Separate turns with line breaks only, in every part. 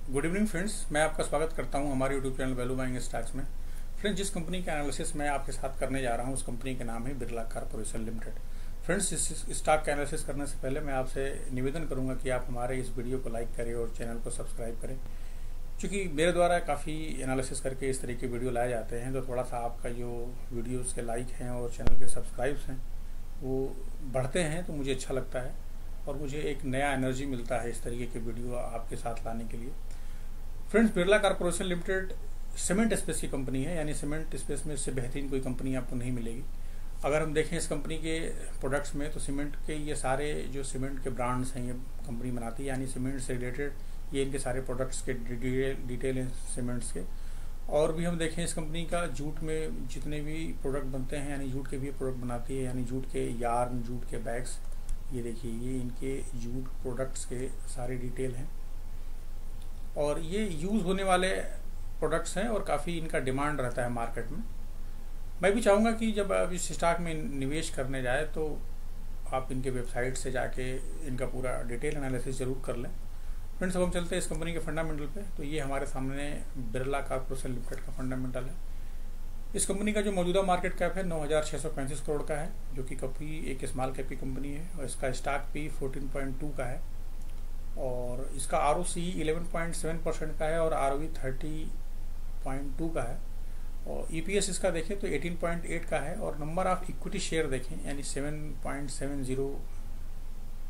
Good evening friends, मैं आपका स्वागत करता हूं हमारे YouTube channel value buying stocks में। फ्रेंड्स, जिस कंपनी का एनालिसिस मैं आपके साथ करने जा रहा हूं उस कंपनी का नाम है बिरला कॉर्पोरेशन लिमिटेड। फ्रेंड्स, इस स्टॉक का एनालिसिस करने से पहले मैं आपसे निवेदन करूंगा कि आप हमारे इस वीडियो को लाइक करें और चैनल को सब्सक्राइब करें, क्योंकि मेरे द्वारा काफ़ी एनालिसिस करके इस तरीके के वीडियो लाए जाते हैं। तो थोड़ा सा आपका जो वीडियोज़ के लाइक हैं और चैनल के सब्सक्राइब्स हैं वो बढ़ते हैं तो मुझे अच्छा लगता है और मुझे एक नया एनर्जी मिलता है इस तरीके के वीडियो आपके साथ लाने के लिए। Friends, Birla corporation limited cement space की कंपनी है, यानी सीमेंट स्पेस में इससे बेहतरीन कोई कंपनी आपको नहीं मिलेगी। अगर हम देखें इस कंपनी के प्रोडक्ट्स में तो सीमेंट के ये सारे जो सीमेंट के ब्रांड्स हैं ये कंपनी बनाती है, यानी सीमेंट से रिलेटेड ये इनके सारे प्रोडक्ट्स के डिटेल हैं सीमेंट्स के। और भी हम देखें इस कंपनी का जूट में जितने भी प्रोडक्ट बनते हैं, यानी जूट के भी प्रोडक्ट बनाती है, यानी जूट के यार्न, जूट के बैग्स। ये देखिए, ये इनके जूट प्रोडक्ट्स के सारे डिटेल हैं और ये यूज़ होने वाले प्रोडक्ट्स हैं और काफ़ी इनका डिमांड रहता है मार्केट में। मैं भी चाहूँगा कि जब आप इस स्टॉक में निवेश करने जाए तो आप इनके वेबसाइट से जाके इनका पूरा डिटेल एनालिसिस ज़रूर कर लें। फ्रेंड्स, अब हम चलते हैं इस कंपनी के फंडामेंटल पे। तो ये हमारे सामने बिरला कॉर्पोरेशन लिमिटेड का फंडामेंटल है। इस कंपनी का जो मौजूदा मार्केट कैप है 9,635 करोड़ का है, जो कि काफ़ी एक स्मॉल कैप की कंपनी है और इसका स्टॉक भी 14.2 का है और इसका ROCE 11.7% का है और ROE 30.2 का है और EPS इसका देखें तो 18.8 का है और नंबर ऑफ इक्विटी शेयर देखें यानी 7.70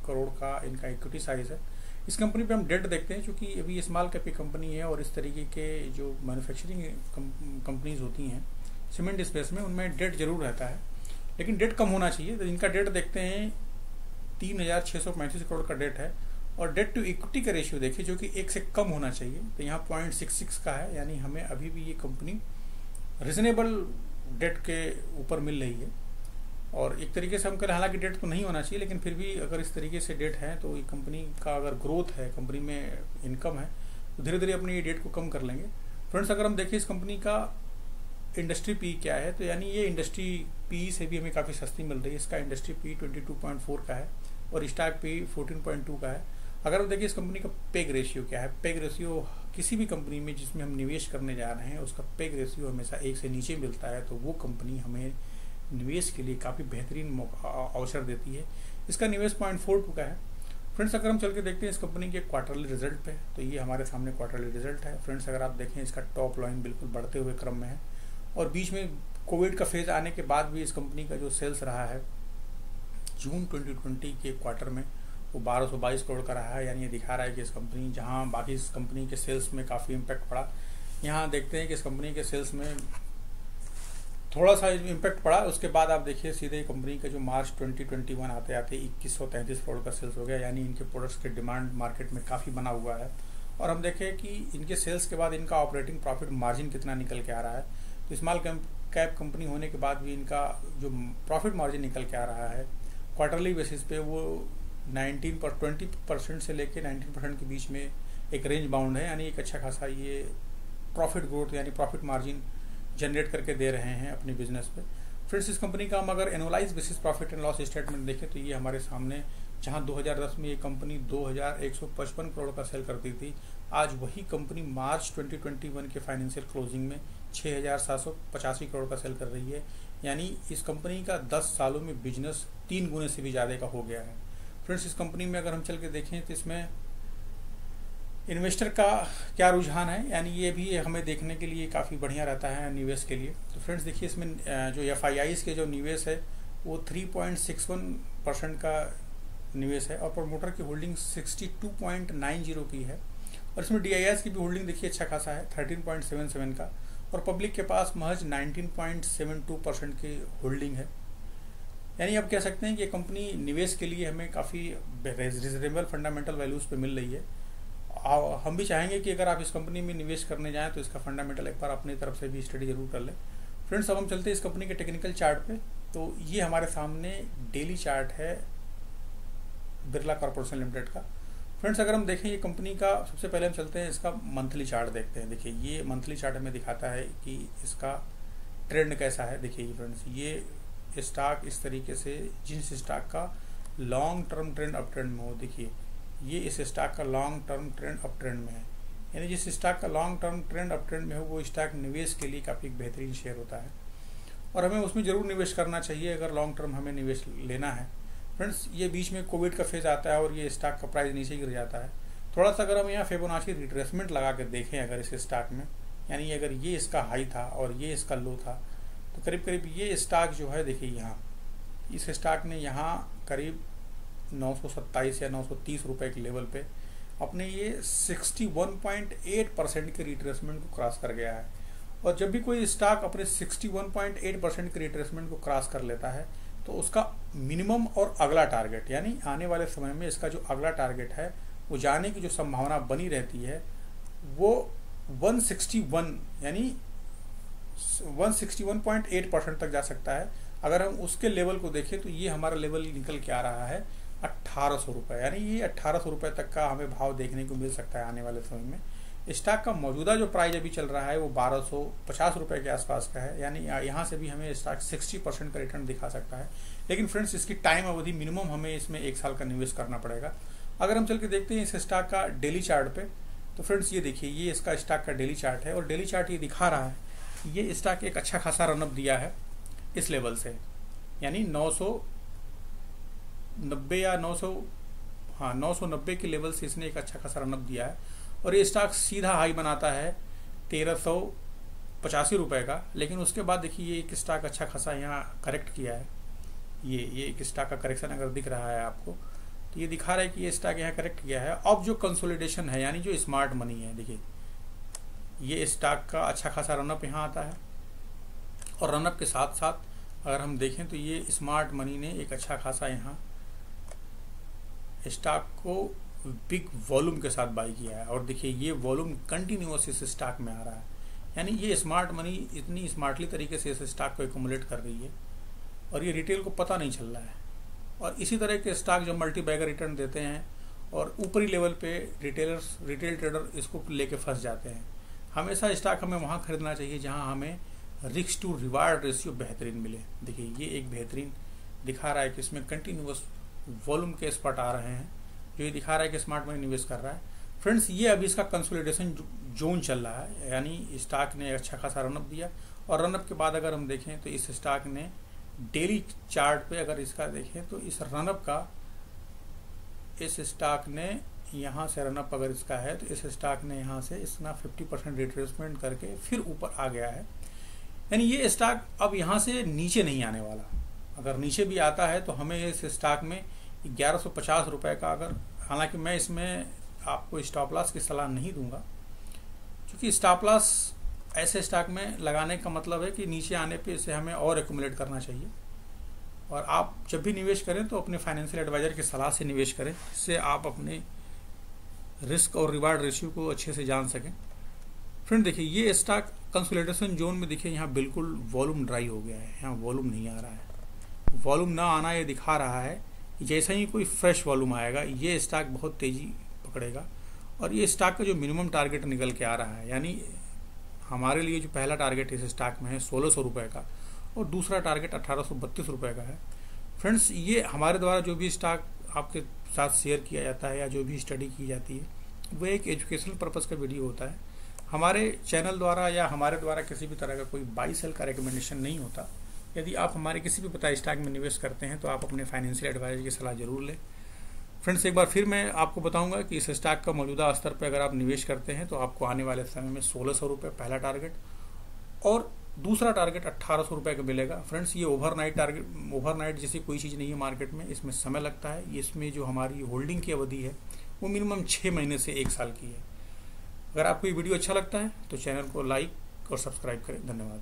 करोड़ का इनका इक्विटी साइज है। इस कंपनी पे हम डेट देखते हैं, क्योंकि अभी स्मॉल कैप की कंपनी है और इस तरीके के जो मैन्युफैक्चरिंग कंपनीज होती हैं सीमेंट स्पेस में उनमें डेट जरूर रहता है, लेकिन डेट कम होना चाहिए। तो इनका डेट देखते हैं 3,635 करोड़ का डेट है और डेट टू इक्विटी का रेशियो देखिए जो कि 1 से कम होना चाहिए, तो यहाँ 0.66 का है, यानी हमें अभी भी ये कंपनी रिजनेबल डेट के ऊपर मिल रही है। और एक तरीके से हम करें, हालांकि डेट तो नहीं होना चाहिए, लेकिन फिर भी अगर इस तरीके से डेट है तो ये कंपनी का अगर ग्रोथ है, कंपनी में इनकम है, तो धीरे धीरे अपनी ये डेट को कम कर लेंगे। फ्रेंड्स, अगर हम देखें इस कंपनी का इंडस्ट्री पी क्या है, तो यानी ये इंडस्ट्री पी से भी हमें काफ़ी सस्ती मिल रही है। इसका इंडस्ट्री पी 22.4 का है और स्टॉक पी 14.2 का है। अगर हम देखिए इस कंपनी का पेग रेशियो क्या है, पेग रेशियो किसी भी कंपनी में जिसमें हम निवेश करने जा रहे हैं उसका पेग रेशियो हमेशा 1 से नीचे मिलता है, तो वो कंपनी हमें निवेश के लिए काफ़ी बेहतरीन अवसर देती है। इसका निवेश 0.42 का है। फ्रेंड्स, अगर हम चल के देखते हैं इस कंपनी के क्वार्टरली रिजल्ट पे, तो ये हमारे सामने क्वार्टरली रिजल्ट है। फ्रेंड्स, अगर आप देखें इसका टॉप लाइन बिल्कुल बढ़ते हुए क्रम में है और बीच में कोविड का फेज आने के बाद भी इस कंपनी का जो सेल्स रहा है जून 2020 के क्वार्टर में वो 1222 करोड़ का रहा है, यानी ये दिखा रहा है कि इस कंपनी, जहां बाकी इस कंपनी के सेल्स में काफ़ी इम्पैक्ट पड़ा, यहाँ देखते हैं कि इस कंपनी के सेल्स में थोड़ा सा इम्पैक्ट पड़ा। उसके बाद आप देखिए सीधे कंपनी का जो मार्च 2021 आते आते 2133 करोड़ का सेल्स हो गया, यानी इनके प्रोडक्ट्स के डिमांड मार्केट में काफ़ी बना हुआ है। और हम देखें कि इनके सेल्स के बाद इनका ऑपरेटिंग प्रॉफिट मार्जिन कितना निकल के आ रहा है, तो स्मॉल कैप कंपनी होने के बाद भी इनका जो प्रॉफिट मार्जिन निकल के आ रहा है क्वार्टरली बेसिस पे वो 20% से लेके 19% के बीच में एक रेंज बाउंड है, यानी एक अच्छा खासा ये प्रॉफिट ग्रोथ यानी प्रॉफिट मार्जिन जनरेट करके दे रहे हैं अपनी बिजनेस पे। फ्रेंड्स, इस कंपनी का हम अगर annualise basis profit and loss statement देखें तो ये हमारे सामने, जहां 2010 में ये कंपनी 2,155 करोड़ का सेल करती थी, आज वही कंपनी मार्च 2021 के फाइनेंशियल क्लोजिंग में 6,785 करोड़ का सेल कर रही है, यानी इस कंपनी का 10 सालों में बिजनेस 3 गुने से भी ज़्यादा का हो गया है। फ्रेंड्स, इस कंपनी में अगर हम चल के देखें तो इसमें इन्वेस्टर का क्या रुझान है, यानी ये भी हमें देखने के लिए काफ़ी बढ़िया रहता है निवेश के लिए। तो फ्रेंड्स देखिए, इसमें जो FIIs के जो निवेश है वो 3.61% का निवेश है और प्रमोटर की होल्डिंग 62.90 की है और इसमें DIS की भी होल्डिंग देखिए अच्छा खासा है 13.77 का और पब्लिक के पास महज 19.72% की होल्डिंग है। यानी आप कह सकते हैं कि ये कंपनी निवेश के लिए हमें काफ़ी रिजनेबल फंडामेंटल वैल्यूज़ पे मिल रही है। हम भी चाहेंगे कि अगर आप इस कंपनी में निवेश करने जाएं तो इसका फंडामेंटल एक बार अपनी तरफ से भी स्टडी जरूर कर लें। फ्रेंड्स, अब हम चलते हैं इस कंपनी के टेक्निकल चार्ट पे। तो ये हमारे सामने डेली चार्ट है बिरला कॉर्पोरेशन लिमिटेड का। फ्रेंड्स, अगर हम देखें ये कंपनी का, सबसे पहले हम चलते हैं इसका मंथली चार्ट देखते हैं। देखिए, ये मंथली चार्ट हमें दिखाता है कि इसका ट्रेंड कैसा है। देखिए फ्रेंड्स, ये स्टॉक इस तरीके से, जिस स्टॉक का long term trend up trend में हो, देखिए ये इस स्टॉक का long term trend up trend में है, यानी जिस स्टॉक का long term trend up trend में हो वो स्टॉक निवेश के लिए काफ़ी बेहतरीन शेयर होता है और हमें उसमें ज़रूर निवेश करना चाहिए अगर लॉन्ग टर्म हमें निवेश लेना है। फ्रेंड्स, ये बीच में कोविड का फेज़ आता है और ये स्टॉक का प्राइस नीचे गिर जाता है। थोड़ा सा अगर हम यहाँ फिबोनाची रिट्रेसमेंट लगा कर देखें अगर इस स्टॉक में, यानी अगर ये इसका हाई था और ये इसका लो था, तो करीब करीब ये स्टॉक जो है देखिए यहाँ इस स्टॉक ने यहाँ करीब 927 या 930 रुपये के लेवल पे अपने ये 61.8% के रिट्रेसमेंट को क्रॉस कर गया है। और जब भी कोई स्टॉक अपने 61.8% के रिट्रेसमेंट को क्रॉस कर लेता है तो उसका मिनिमम और अगला टारगेट, यानी आने वाले समय में इसका जो अगला टारगेट है वो जाने की जो संभावना बनी रहती है वो 161 यानी 161.8% तक जा सकता है। अगर हम उसके लेवल को देखें तो ये हमारा लेवल निकल के आ रहा है 1800 रुपये, यानी ये 1800 रुपये तक का हमें भाव देखने को मिल सकता है आने वाले समय में। स्टॉक का मौजूदा जो प्राइस अभी चल रहा है वो 1250 रुपये के आसपास का है, यानी यहाँ से भी हमें स्टॉक 60% का रिटर्न दिखा सकता है। लेकिन फ्रेंड्स, इसकी टाइम अवधि मिनिमम हमें इसमें 1 साल का निवेश करना पड़ेगा। अगर हम चल के देखते हैं इस स्टॉक का डेली चार्ट पे, तो फ्रेंड्स ये देखिए ये इसका स्टॉक का डेली चार्ट है और डेली चार्ट ये दिखा रहा है ये स्टॉक एक अच्छा खासा रनअप दिया है इस लेवल से, यानी 990 या 990 के लेवल से इसने एक अच्छा खासा रनअप दिया है और ये स्टॉक सीधा हाई बनाता है 1385 रुपये का। लेकिन उसके बाद देखिए ये एक स्टॉक अच्छा खासा यहाँ करेक्ट किया है, ये एक स्टॉक का करेक्शन अगर दिख रहा है आपको तो ये दिखा रहा है कि ये स्टॉक यहाँ करेक्ट किया है। अब जो कंसोलिडेशन है यानी जो स्मार्ट मनी है, देखिए ये स्टॉक का अच्छा खासा रनअप यहाँ आता है और रनअप के साथ साथ अगर हम देखें तो ये स्मार्ट मनी ने एक अच्छा खासा यहाँ स्टॉक को बिग वॉल्यूम के साथ बाई किया है और देखिए ये वॉल्यूम कंटिन्यूअस इस स्टॉक में आ रहा है, यानी ये स्मार्ट मनी इतनी स्मार्टली तरीके से इस स्टॉक को एक्युमुलेट कर रही है और ये रिटेल को पता नहीं चल रहा है। और इसी तरह के स्टॉक जो मल्टी बैगर रिटर्न देते हैं और ऊपरी लेवल पे रिटेल ट्रेडर इसको लेके फंस जाते हैं। हमेशा स्टॉक हमें वहाँ खरीदना चाहिए जहाँ हमें रिस्क टू रिवार्ड रेशियो बेहतरीन मिले। देखिए ये एक बेहतरीन दिखा रहा है कि इसमें कंटिन्यूअस वॉल्यूम के स्पॉट आ रहे हैं जो ये दिखा रहा है कि स्मार्ट मनी निवेश कर रहा है। फ्रेंड्स, ये अभी इसका कंसोलिडेशन जोन चल रहा है, यानी स्टॉक ने अच्छा खासा रनअप दिया और रनअप के बाद अगर हम देखें तो इस स्टॉक ने डेली चार्ट पे अगर इसका देखें तो इस रनअप का इस स्टॉक ने यहाँ से रनअप अगर इसका है तो इस स्टॉक ने यहाँ से इसना 50% रिट्रेसमेंट करके फिर ऊपर आ गया है, यानी ये स्टॉक अब यहाँ से नीचे नहीं आने वाला। अगर नीचे भी आता है तो हमें इस स्टॉक में 1150 रुपये का, अगर हालांकि मैं इसमें आपको स्टॉप लॉस की सलाह नहीं दूंगा क्योंकि स्टॉप लॉस ऐसे स्टॉक में लगाने का मतलब है कि नीचे आने पे इसे हमें और एक्युमुलेट करना चाहिए। और आप जब भी निवेश करें तो अपने फाइनेंशियल एडवाइजर की सलाह से निवेश करें, इससे आप अपने रिस्क और रिवार्ड रेशियो को अच्छे से जान सकें। फ्रेंड देखिए ये स्टॉक कंसोलिडेशन जोन में देखिए यहाँ बिल्कुल वॉल्यूम ड्राई हो गया है, यहाँ वॉल्यूम नहीं आ रहा है। वॉल्यूम ना आना ये दिखा रहा है जैसा ही कोई फ्रेश वॉल्यूम आएगा ये स्टॉक बहुत तेजी पकड़ेगा और ये स्टॉक का जो मिनिमम टारगेट निकल के आ रहा है, यानी हमारे लिए जो पहला टारगेट इस स्टॉक में है 1600 रुपये का और दूसरा टारगेट 1832 रुपये का है। फ्रेंड्स, ये हमारे द्वारा जो भी स्टॉक आपके साथ शेयर किया जाता है या जो भी स्टडी की जाती है वो एक एजुकेशनल पर्पज़ का वीडियो होता है। हमारे चैनल द्वारा या हमारे द्वारा किसी भी तरह का कोई बाई सेल का रिकमेंडेशन नहीं होता। यदि आप हमारे किसी भी बताए स्टॉक में निवेश करते हैं तो आप अपने फाइनेंशियल एडवाइजर की सलाह जरूर लें। फ्रेंड्स, एक बार फिर मैं आपको बताऊंगा कि इस स्टॉक का मौजूदा स्तर पर अगर आप निवेश करते हैं तो आपको आने वाले समय में 1600 रुपये पहला टारगेट और दूसरा टारगेट 1800 रुपये का मिलेगा। फ्रेंड्स, ये ओवरनाइट जैसी कोई चीज़ नहीं है मार्केट में, इसमें समय लगता है। इसमें जो हमारी होल्डिंग की अवधि है वो मिनिमम 6 महीने से 1 साल की है। अगर आपको ये वीडियो अच्छा लगता है तो चैनल को लाइक और सब्सक्राइब करें। धन्यवाद।